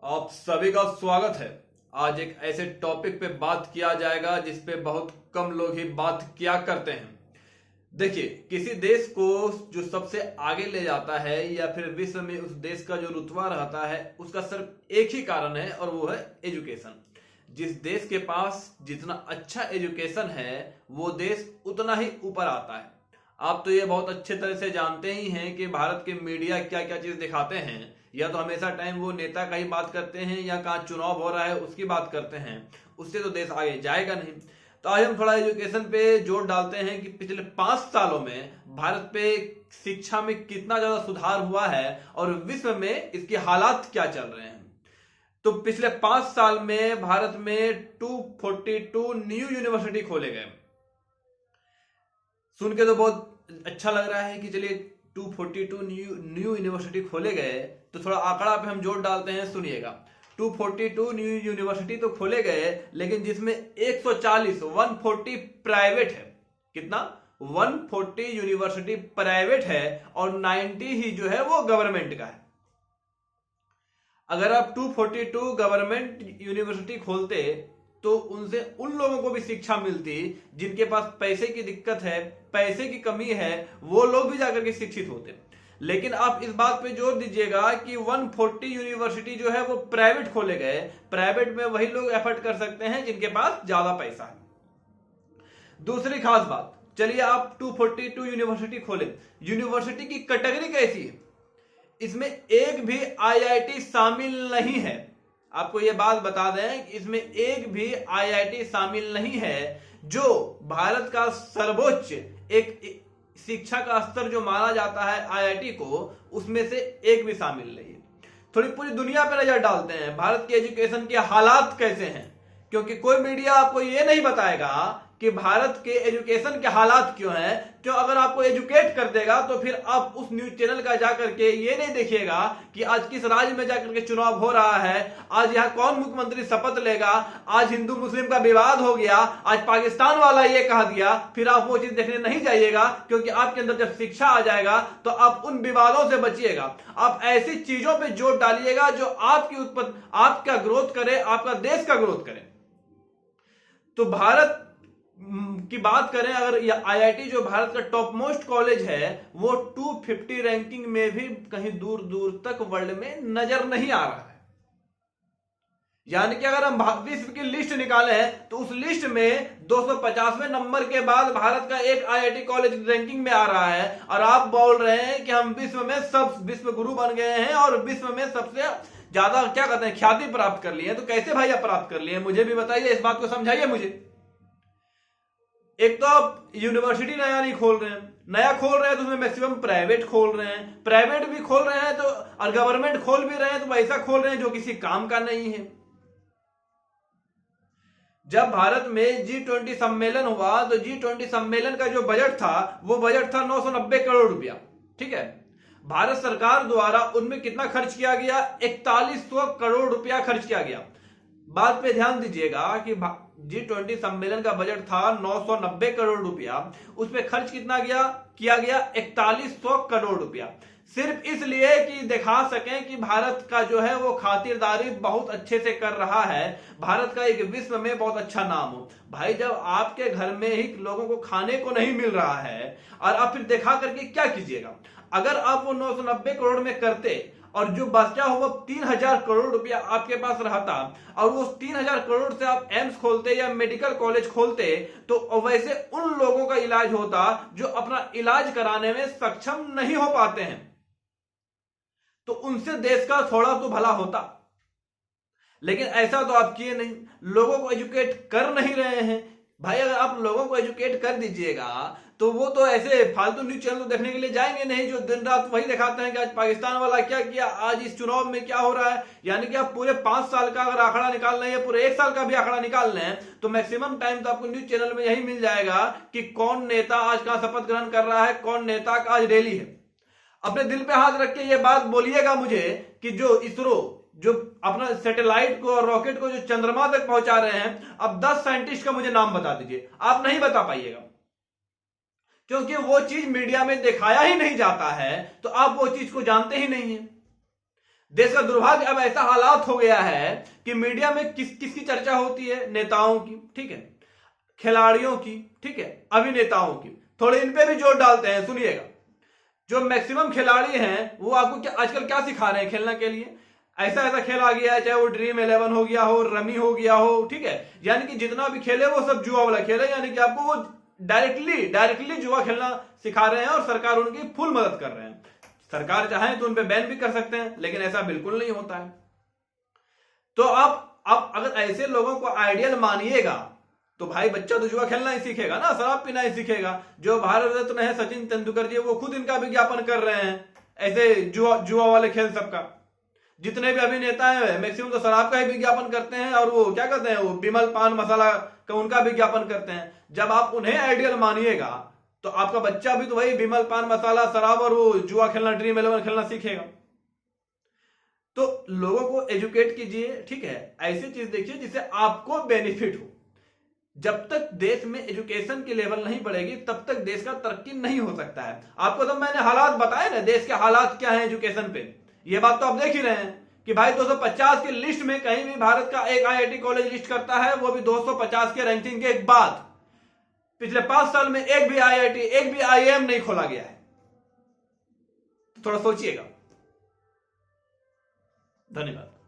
आप सभी का स्वागत है। आज एक ऐसे टॉपिक पे बात किया जाएगा जिस पे बहुत कम लोग ही बात किया करते हैं। देखिए, किसी देश को जो सबसे आगे ले जाता है या फिर विश्व में उस देश का जो रुतबा रहता है, उसका सिर्फ एक ही कारण है और वो है एजुकेशन। जिस देश के पास जितना अच्छा एजुकेशन है वो देश उतना ही ऊपर आता है। आप तो ये बहुत अच्छे तरह से जानते ही हैं कि भारत के मीडिया क्या क्या चीज दिखाते हैं। या तो हमेशा टाइम वो नेता का ही बात करते हैं या कहाँ चुनाव हो रहा है उसकी बात करते हैं। उससे तो देश आगे जाएगा नहीं। तो आज हम थोड़ा एजुकेशन पे जोर डालते हैं कि पिछले 5 सालों में भारत पे शिक्षा में कितना ज्यादा सुधार हुआ है और विश्व में इसके हालात क्या चल रहे हैं। तो पिछले 5 साल में भारत में 242 न्यू यूनिवर्सिटी खोले गए। सुन के तो बहुत अच्छा लग रहा है कि चलिए 242 न्यू यूनिवर्सिटी खोले गए। तो थोड़ा आंकड़ा पे हम जोर डालते हैं, सुनिएगा। 242 न्यू यूनिवर्सिटी तो खोले गए, लेकिन जिसमें 140 प्राइवेट है। कितना? 140 यूनिवर्सिटी प्राइवेट है और 90 ही जो है वो गवर्नमेंट का है। अगर आप 242 गवर्नमेंट यूनिवर्सिटी खोलते तो उनसे उन लोगों को भी शिक्षा मिलती जिनके पास पैसे की दिक्कत है, पैसे की कमी है, वो लोग भी जाकर के शिक्षित होते। लेकिन आप इस बात पे जोर दीजिएगा कि 140 यूनिवर्सिटी जो है वो प्राइवेट खोले गए। प्राइवेट में वही लोग एफर्ट कर सकते हैं जिनके पास ज्यादा पैसा है। दूसरी खास बात, चलिए आप 242 यूनिवर्सिटी खोले, यूनिवर्सिटी की कैटेगरी कैसी है? इसमें एक भी आईआईटी शामिल नहीं है। आपको यह बात बता दें कि इसमें एक भी आईआईटी शामिल नहीं है। जो भारत का सर्वोच्च एक शिक्षा का स्तर जो माना जाता है आईआईटी को, उसमें से एक भी शामिल नहीं है। थोड़ी पूरी दुनिया पर नजर डालते हैं भारत के एजुकेशन के हालात कैसे हैं, क्योंकि कोई मीडिया आपको यह नहीं बताएगा कि भारत के एजुकेशन के हालात क्यों हैं। क्यों? अगर आपको एजुकेट कर देगा तो फिर आप उस न्यूज चैनल का जाकर के ये नहीं देखिएगा कि आज किस राज्य में जाकर के चुनाव हो रहा है, आज यहाँ कौन मुख्यमंत्री शपथ लेगा, आज हिंदू मुस्लिम का विवाद हो गया, आज पाकिस्तान वाला ये कह दिया। फिर आप वो चीज देखने नहीं जाइएगा, क्योंकि आपके अंदर जब शिक्षा आ जाएगा तो आप उन विवादों से बचिएगा। आप ऐसी चीजों पर जोर डालिएगा जो आपकी उत्पत्ति, आपका ग्रोथ करे, आपका देश का ग्रोथ करे। तो भारत की बात करें, अगर आईआईटी जो भारत का टॉप मोस्ट कॉलेज है वो 250 रैंकिंग में भी कहीं दूर दूर तक वर्ल्ड में नजर नहीं आ रहा है। यानी कि अगर हम विश्व की लिस्ट निकाले हैं तो उस लिस्ट में 250वें नंबर के बाद भारत का एक आईआईटी कॉलेज रैंकिंग में आ रहा है। और आप बोल रहे हैं कि हम विश्व गुरु बन गए हैं और विश्व में सबसे ज्यादा क्या कहते हैं ख्याति प्राप्त कर लिए हैं। तो कैसे भाई आप प्राप्त कर लिए? मुझे भी बताइए, इस बात को समझाइए मुझे। एक तो आप यूनिवर्सिटी नया नहीं खोल रहे हैं, नया खोल रहे हैं तो उसमें मैक्सिमम प्राइवेट खोल रहे हैं, प्राइवेट भी खोल रहे हैं तो, और गवर्नमेंट खोल भी रहे हैं तो वैसा खोल रहे हैं जो किसी काम का नहीं है। जब भारत में G20 सम्मेलन हुआ तो G20 सम्मेलन का जो बजट था वो बजट था 990 करोड़ रुपया। ठीक है, भारत सरकार द्वारा उनमें कितना खर्च किया गया? 4100 करोड़ रुपया खर्च किया गया। बात पे ध्यान दीजिएगा कि G20 सम्मेलन का बजट था 990 करोड़ रुपया, उसमें खर्च कितना किया गया 4100 करोड़ रुपया। सिर्फ इसलिए कि दिखा सकें कि भारत का जो है वो खातिरदारी बहुत अच्छे से कर रहा है, भारत का एक विश्व में बहुत अच्छा नाम हो। भाई, जब आपके घर में ही लोगों को खाने को नहीं मिल रहा है और आप फिर दिखा करके क्या कीजिएगा? अगर आप वो 990 करोड़ में करते और जो बचा हुआ 3000 करोड़ रुपया आपके पास रहता और वो 3000 करोड़ से आप एम्स खोलते या मेडिकल कॉलेज खोलते, तो वैसे उन लोगों का इलाज होता जो अपना इलाज कराने में सक्षम नहीं हो पाते हैं, तो उनसे देश का थोड़ा तो भला होता। लेकिन ऐसा तो आप किए नहीं, लोगों को एजुकेट कर नहीं रहे हैं। भाई, अगर आप लोगों को एजुकेट कर दीजिएगा तो वो तो ऐसे फालतू न्यूज चैनल देखने के लिए जाएंगे नहीं जो दिन रात वही दिखाते हैं कि आज पाकिस्तान वाला क्या किया, आज इस चुनाव में क्या हो रहा है। यानी कि आप पूरे 5 साल का अगर आंकड़ा निकाल रहे हैं, पूरे 1 साल का भी आंकड़ा निकाल रहे हैं, तो मैक्सिमम टाइम तो आपको न्यूज चैनल में यही मिल जाएगा कि कौन नेता आज कहां शपथ ग्रहण कर रहा है, कौन नेता का आज रैली है। अपने दिल पे हाथ रख के ये बात बोलिएगा मुझे कि जो इसरो जो अपना सैटेलाइट को और रॉकेट को जो चंद्रमा तक पहुंचा रहे हैं, अब 10 साइंटिस्ट का मुझे नाम बता दीजिए। आप नहीं बता पाइएगा, क्योंकि वो चीज मीडिया में दिखाया ही नहीं जाता है, तो आप वो चीज को जानते ही नहीं है। देश का दुर्भाग्य अब ऐसा हालात हो गया है कि मीडिया में किसकी चर्चा होती है? नेताओं की, ठीक है, खिलाड़ियों की, ठीक है, अभिनेताओं की। थोड़े इन पे भी जोर डालते हैं, सुनिएगा। जो मैक्सिमम खिलाड़ी हैं वो आपको आजकल क्या सिखा रहे हैं खेलने के लिए? ऐसा ऐसा खेल आ गया है, चाहे वो ड्रीम 11 हो गया हो, रमी हो गया हो, ठीक है, यानी कि जितना भी खेले वो सब जुआ वाला खेल है, यानी कि आपको वो डायरेक्टली जुआ खेलना सिखा रहे हैं और सरकार उनकी फुल मदद कर रहे हैं। सरकार चाहे तो उन पे बैन भी कर सकते हैं, लेकिन ऐसा बिल्कुल नहीं होता है। तो आप अगर ऐसे लोगों को आइडियल मानिएगा तो भाई बच्चा तो जुआ खेलना ही सीखेगा ना, शराब पीना ही सीखेगा। जो भारत रत्न है सचिन तेंदुलकर जी, वो खुद इनका विज्ञापन कर रहे हैं, ऐसे जुआ वाले खेल सबका। जितने भी अभिनेता हैं मैक्सिमम तो शराब का ही विज्ञापन करते हैं, और वो क्या करते हैं, वो विमल पान मसाला का उनका विज्ञापन करते हैं। जब आप उन्हें आइडियल मानिएगा तो आपका बच्चा भी तो वही विमल पान मसाला, शराब और वो जुआ खेलना, ड्रीम 11 खेलना सीखेगा। तो लोगों को एजुकेट कीजिए, ठीक है, ऐसी चीज देखिए जिससे आपको बेनिफिट हो। जब तक देश में एजुकेशन की लेवल नहीं बढ़ेगी तब तक देश का तरक्की नहीं हो सकता है। आपको तो मैंने हालात बताए ना, देश के हालात क्या हैं एजुकेशन पे, ये बात तो आप देख ही रहे हैं कि भाई 250 की लिस्ट में कहीं भी भारत का एक आईआईटी कॉलेज लिस्ट करता है, वो भी 250 के रैंकिंग के बाद। पिछले 5 साल में एक भी आईआईटी, एक भी आईआईएम नहीं खोला गया है। तो थोड़ा सोचिएगा। धन्यवाद।